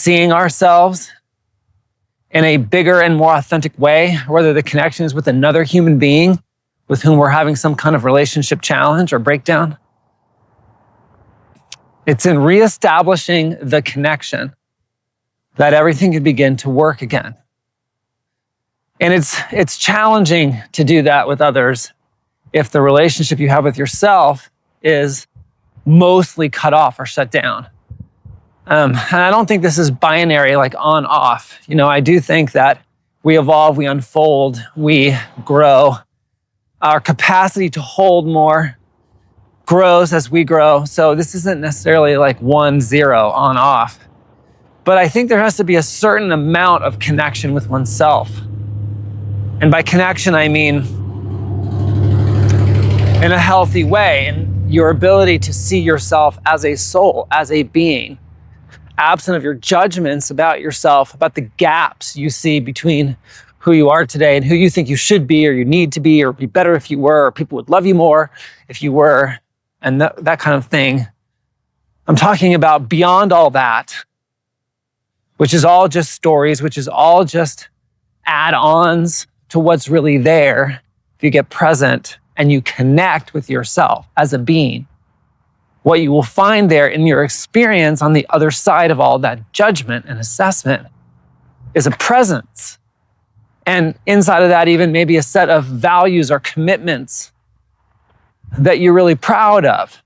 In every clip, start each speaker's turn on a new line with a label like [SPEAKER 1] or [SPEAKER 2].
[SPEAKER 1] seeing ourselves in a bigger and more authentic way, whether the connection is with another human being with whom we're having some kind of relationship challenge or breakdown. It's in reestablishing the connection that everything can begin to work again. And it's challenging to do that with others if the relationship you have with yourself is mostly cut off or shut down. And I don't think this is binary, like on, off. I do think that we evolve, we unfold, we grow. Our capacity to hold more grows as we grow. So this isn't necessarily like 1-0 on, off. But I think there has to be a certain amount of connection with oneself. And by connection, I mean in a healthy way, and your ability to see yourself as a soul, as a being, absent of your judgments about yourself, about the gaps you see between who you are today and who you think you should be or you need to be, or be better if you were, or people would love you more if you were, and that kind of thing. I'm talking about beyond all that, which is all just stories, which is all just add-ons to what's really there. If you get present and you connect with yourself as a being, what you will find there in your experience on the other side of all that judgment and assessment is a presence. And inside of that, even maybe a set of values or commitments that you're really proud of.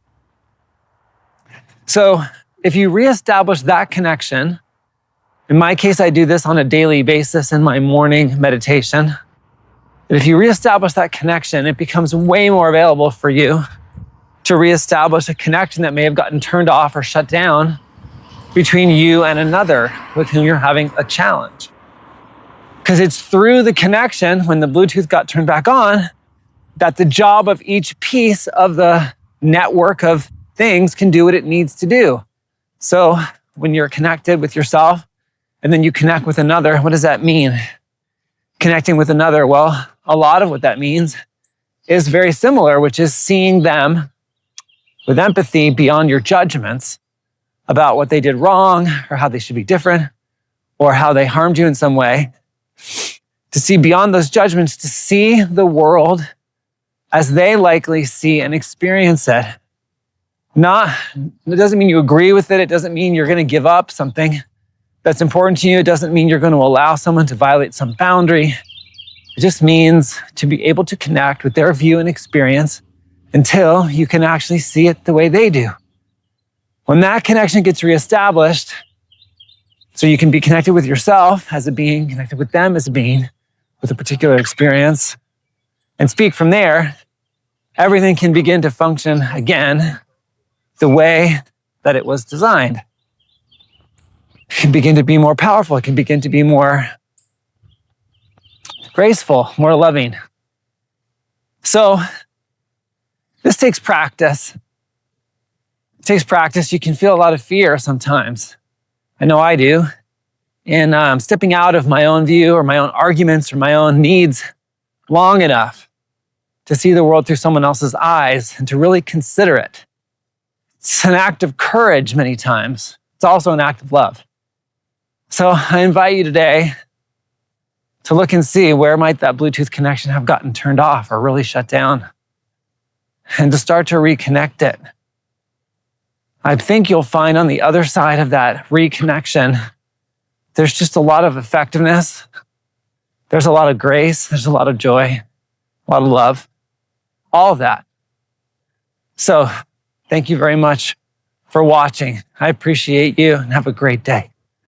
[SPEAKER 1] So if you reestablish that connection, in my case, I do this on a daily basis in my morning meditation. And if you reestablish that connection, it becomes way more available for you to reestablish a connection that may have gotten turned off or shut down between you and another with whom you're having a challenge. Because it's through the connection, when the Bluetooth got turned back on, that the job of each piece of the network of things can do what it needs to do. So when you're connected with yourself and then you connect with another, what does that mean? Connecting with another, well, a lot of what that means is very similar, which is seeing them with empathy beyond your judgments about what they did wrong or how they should be different or how they harmed you in some way. To see beyond those judgments, to see the world as they likely see and experience it. It doesn't mean you agree with it. It doesn't mean you're going to give up something that's important to you. It doesn't mean you're going to allow someone to violate some boundary. It just means to be able to connect with their view and experience until you can actually see it the way they do. When that connection gets reestablished, so you can be connected with yourself as a being, connected with them as a being, with a particular experience, and speak from there, everything can begin to function again the way that it was designed. It can begin to be more powerful. It can begin to be more graceful, more loving. So this takes practice. It takes practice. You can feel a lot of fear sometimes. I know I do. And stepping out of my own view or my own arguments or my own needs long enough to see the world through someone else's eyes and to really consider it. It's an act of courage many times. It's also an act of love. So I invite you today to look and see where might that Bluetooth connection have gotten turned off or really shut down, and to start to reconnect it. I think you'll find on the other side of that reconnection, there's just a lot of effectiveness. There's a lot of grace. There's a lot of joy, a lot of love, all of that. So thank you very much for watching. I appreciate you and have a great day.